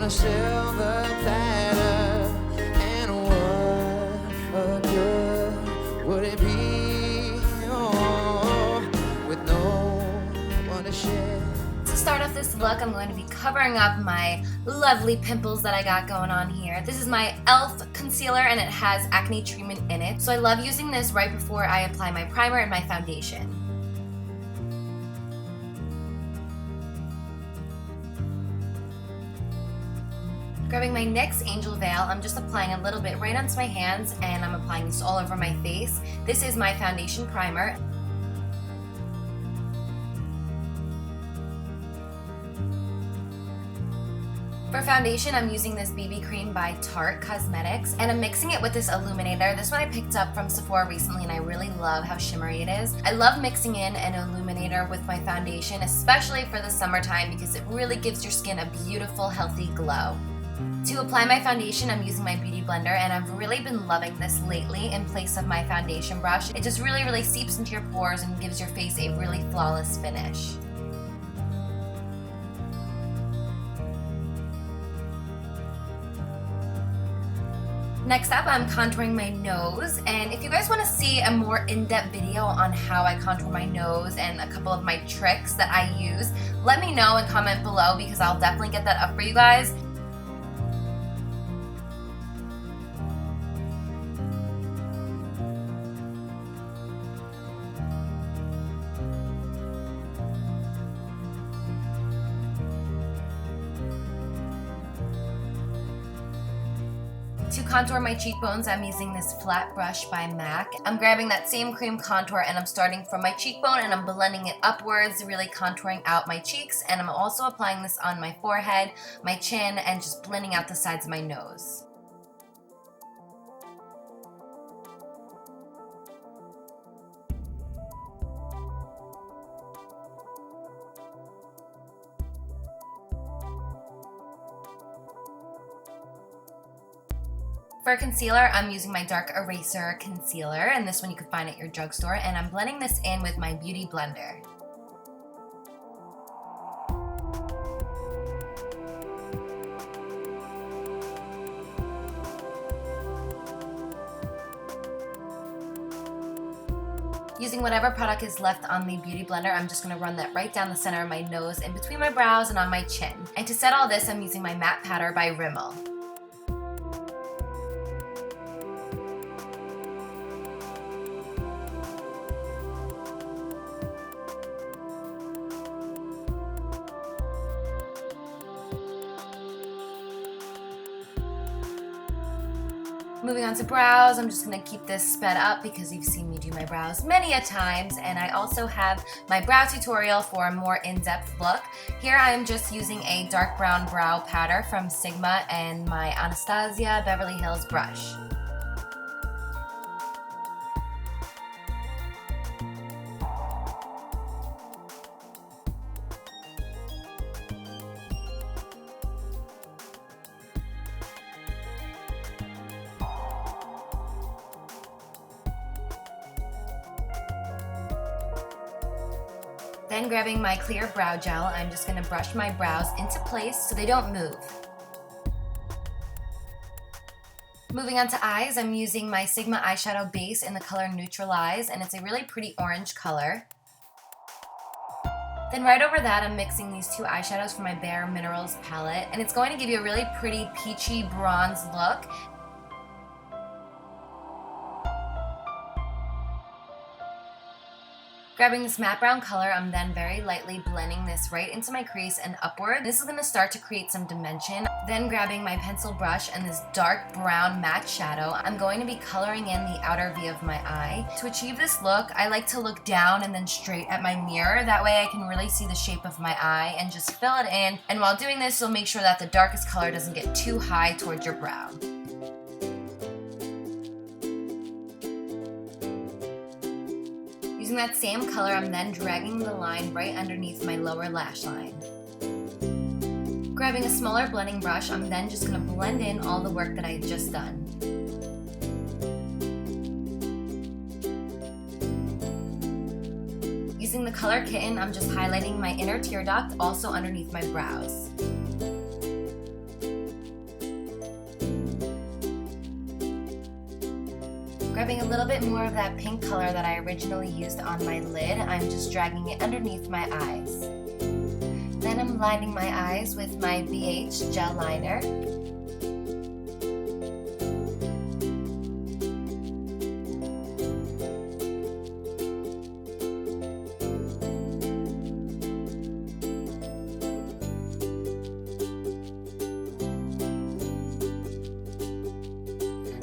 on a silver platter. And what good would it be, oh, with no one to share? To start off this look, I'm going to be covering up my lovely pimples that I got going on here. This is my e.l.f. concealer and it has acne treatment in it. So I love using this right before I apply my primer and my foundation. Grabbing my NYX Angel Veil, I'm just applying a little bit right onto my hands and I'm applying this all over my face. This is my foundation primer. For foundation, I'm using this BB cream by Tarte Cosmetics, and I'm mixing it with this illuminator. This one I picked up from Sephora recently, and I really love how shimmery it is. I love mixing in an illuminator with my foundation, especially for the summertime, because it really gives your skin a beautiful, healthy glow. To apply my foundation, I'm using my beauty blender, and I've really been loving this lately in place of my foundation brush. It just really seeps into your pores and gives your face a really flawless finish. Next up, I'm contouring my nose, and if you guys want to see a more in-depth video on how I contour my nose and a couple of my tricks that I use, let me know and comment below because I'll definitely get that up for you guys. To contour my cheekbones, I'm using this flat brush by MAC. I'm grabbing that same cream contour and I'm starting from my cheekbone and I'm blending it upwards, really contouring out my cheeks, and I'm also applying this on my forehead, my chin, and just blending out the sides of my nose. For concealer, I'm using my Dark Eraser Concealer, and this one you can find at your drugstore, and I'm blending this in with my Beauty Blender. Using whatever product is left on the Beauty Blender, I'm just going to run that right down the center of my nose, in between my brows and on my chin. And to set all this, I'm using my matte powder by Rimmel. Moving on to brows, I'm just going to keep this sped up because you've seen me do my brows many a times, and I also have my brow tutorial for a more in-depth look. Here I am just using a dark brown brow powder from Sigma and my Anastasia Beverly Hills brush. Then grabbing my clear brow gel, I'm just going to brush my brows into place so they don't move. Moving on to eyes, I'm using my Sigma eyeshadow base in the color Neutralize, and it's a really pretty orange color. Then right over that, I'm mixing these two eyeshadows from my Bare Minerals palette, and it's going to give you a really pretty peachy bronze look. Grabbing this matte brown color, I'm then very lightly blending this right into my crease and upward. This is going to start to create some dimension. Then grabbing my pencil brush and this dark brown matte shadow, I'm going to be coloring in the outer V of my eye. To achieve this look, I like to look down and then straight at my mirror. That way I can really see the shape of my eye and just fill it in. And while doing this, you'll make sure that the darkest color doesn't get too high towards your brow. Using that same color, I'm then dragging the line right underneath my lower lash line. Grabbing a smaller blending brush, I'm then just going to blend in all the work that I had just done. Using the color Kitten, I'm just highlighting my inner tear duct, also underneath my brows. Grabbing a little bit more of that pink color that I originally used on my lid, I'm just dragging it underneath my eyes. Then I'm lining my eyes with my BH gel liner.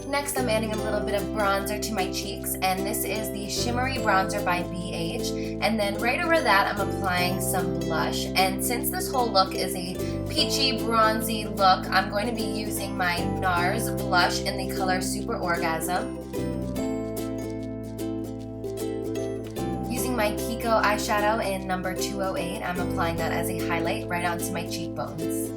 Next, I'm adding a little bit of bronzer to my cheeks, and this is the Shimmery Bronzer by BH. And then right over that, I'm applying some blush. And since this whole look is a peachy, bronzy look, I'm going to be using my NARS blush in the color Super Orgasm. Using my Kiko eyeshadow in number 208, I'm applying that as a highlight right onto my cheekbones.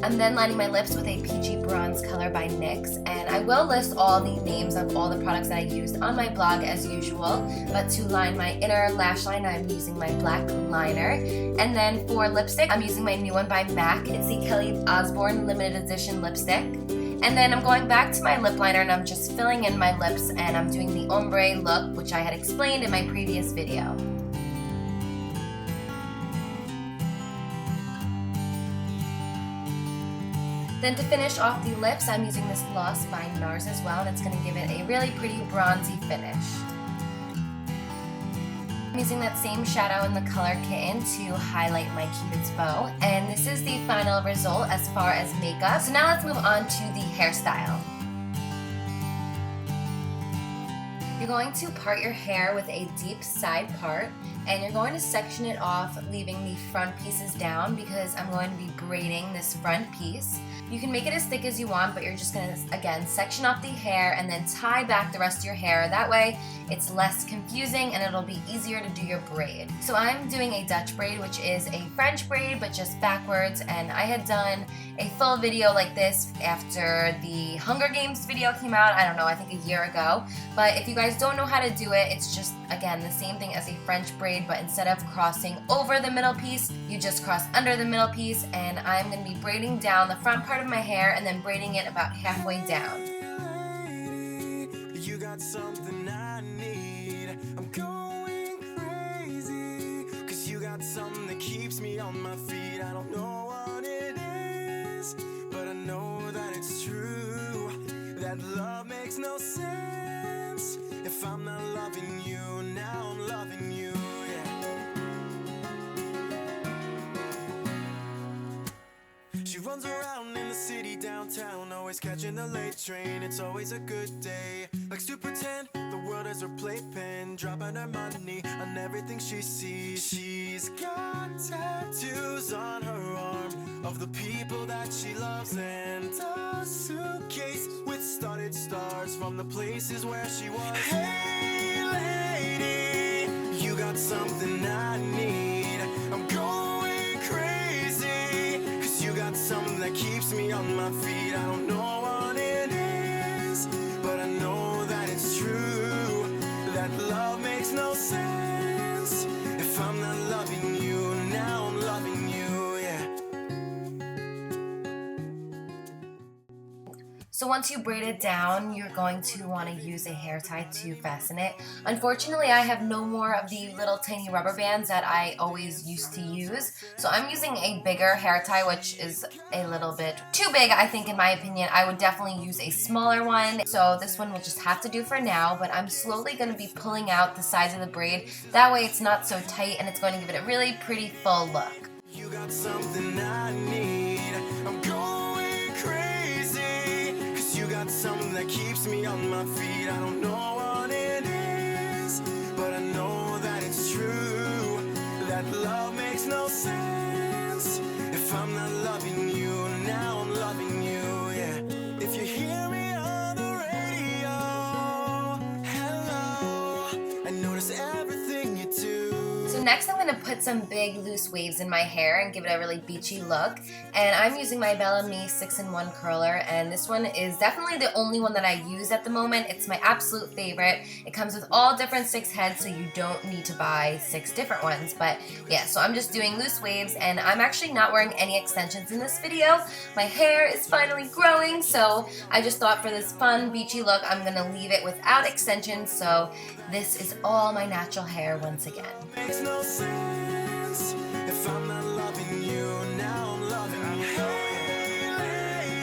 I'm then lining my lips with a peachy bronze color by NYX, and I will list all the names of all the products that I used on my blog as usual, but to line my inner lash line, I'm using my black liner. And then for lipstick, I'm using my new one by MAC. It's the Kelly Osbourne limited edition lipstick. And then I'm going back to my lip liner and I'm just filling in my lips, and I'm doing the ombre look, which I had explained in my previous video. Then to finish off the lips, I'm using this gloss by NARS as well, and it's going to give it a really pretty bronzy finish. I'm using that same shadow in the color Kitten to highlight my Cupid's bow, and this is the final result as far as makeup. So now let's move on to the hairstyle. You're going to part your hair with a deep side part, and you're going to section it off, leaving the front pieces down because I'm going to be braiding this front piece. You can make it as thick as you want, but you're just going to, again, section off the hair and then tie back the rest of your hair. That way, it's less confusing and it'll be easier to do your braid. So I'm doing a Dutch braid, which is a French braid, but just backwards, and I had done a full video like this after the Hunger Games video came out, I don't know, I think a year ago. But if you guys don't know how to do it, it's just, again, the same thing as a French braid, but instead of crossing over the middle piece, you just cross under the middle piece, and I'm going to be braiding down the front part of my hair and then braiding it about halfway down. You got something I need. I'm going crazy, 'cause you got something that keeps me on my feet. I don't know what it is, but I know that it's true. That love makes no sense if I'm not loving you. Now I'm loving you, yeah. She runs around in the city downtown, always catching the late train. It's always a good day. Likes to pretend the world is her playpen, dropping her money on everything she sees. She's got tattoos on her arm of the people that she loves, and a suitcase with studded stars from the places where she was. Hey lady, you got something I need. I'm going crazy, 'cause you got something that keeps me on my feet. I don't know what it is, but I know that it's true. That love makes no sense if I'm not loving you. Now I'm loving you, yeah. So once you braid it down, you're going to want to use a hair tie to fasten it. Unfortunately, I have no more of the little tiny rubber bands that I always used to use. So I'm using a bigger hair tie, which is a little bit too big, I think, in my opinion. I would definitely use a smaller one. So this one will just have to do for now, but I'm slowly going to be pulling out the sides of the braid. That way it's not so tight and it's going to give it a really pretty full look. You got something I need. I'm going crazy, 'cause you got something that keeps me on my feet. I don't know what it is, but I know that it's true. That love makes no sense if I'm not loving you. Now I'm loving you, yeah. If you hear me on the radio, hello, I notice everything you do. So next I'm going to put some big loose waves in my hair and give it a really beachy look. And I'm using my Bybel Me 6-in-1 curler, and this one is definitely the only one that I use at the moment. It's my absolute favorite. It comes with all different 6 heads, so you don't need to buy 6 different ones. But yeah, so I'm just doing loose waves, and I'm actually not wearing any extensions in this video. My hair is finally growing, so I just thought for this fun beachy look, I'm gonna leave it without extensions, so this is all my natural hair once again. Makes no sense if I'm not loving you. Now I'm loving you. Hey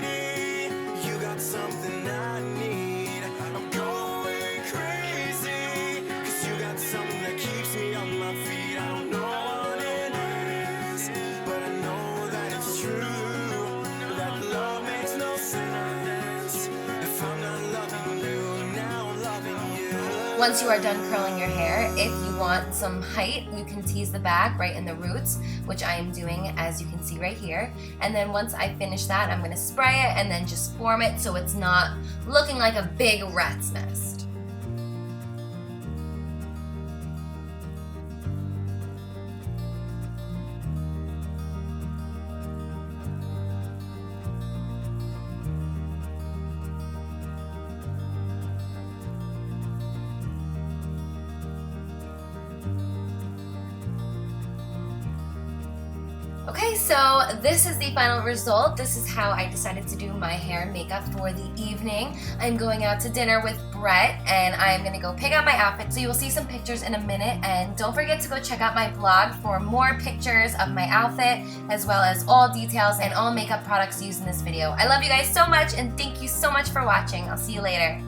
lady, you got something I need. I'm going crazy, 'cause you got something that keeps me on my feet. I don't know what it is, but I know that it's true. That love makes no sense if I'm not loving you. Now I'm loving you. Once you are done curling your hair, if you want some height, you can tease the back right in the roots, which I am doing as you can see right here. And then once I finish that, I'm gonna spray it and then just form it so it's not looking like a big rat's nest. Okay, so this is the final result. This is how I decided to do my hair and makeup for the evening. I'm going out to dinner with Brett, and I'm gonna go pick out my outfit. So you will see some pictures in a minute, and don't forget to go check out my blog for more pictures of my outfit, as well as all details and all makeup products used in this video. I love you guys so much, and thank you so much for watching. I'll see you later.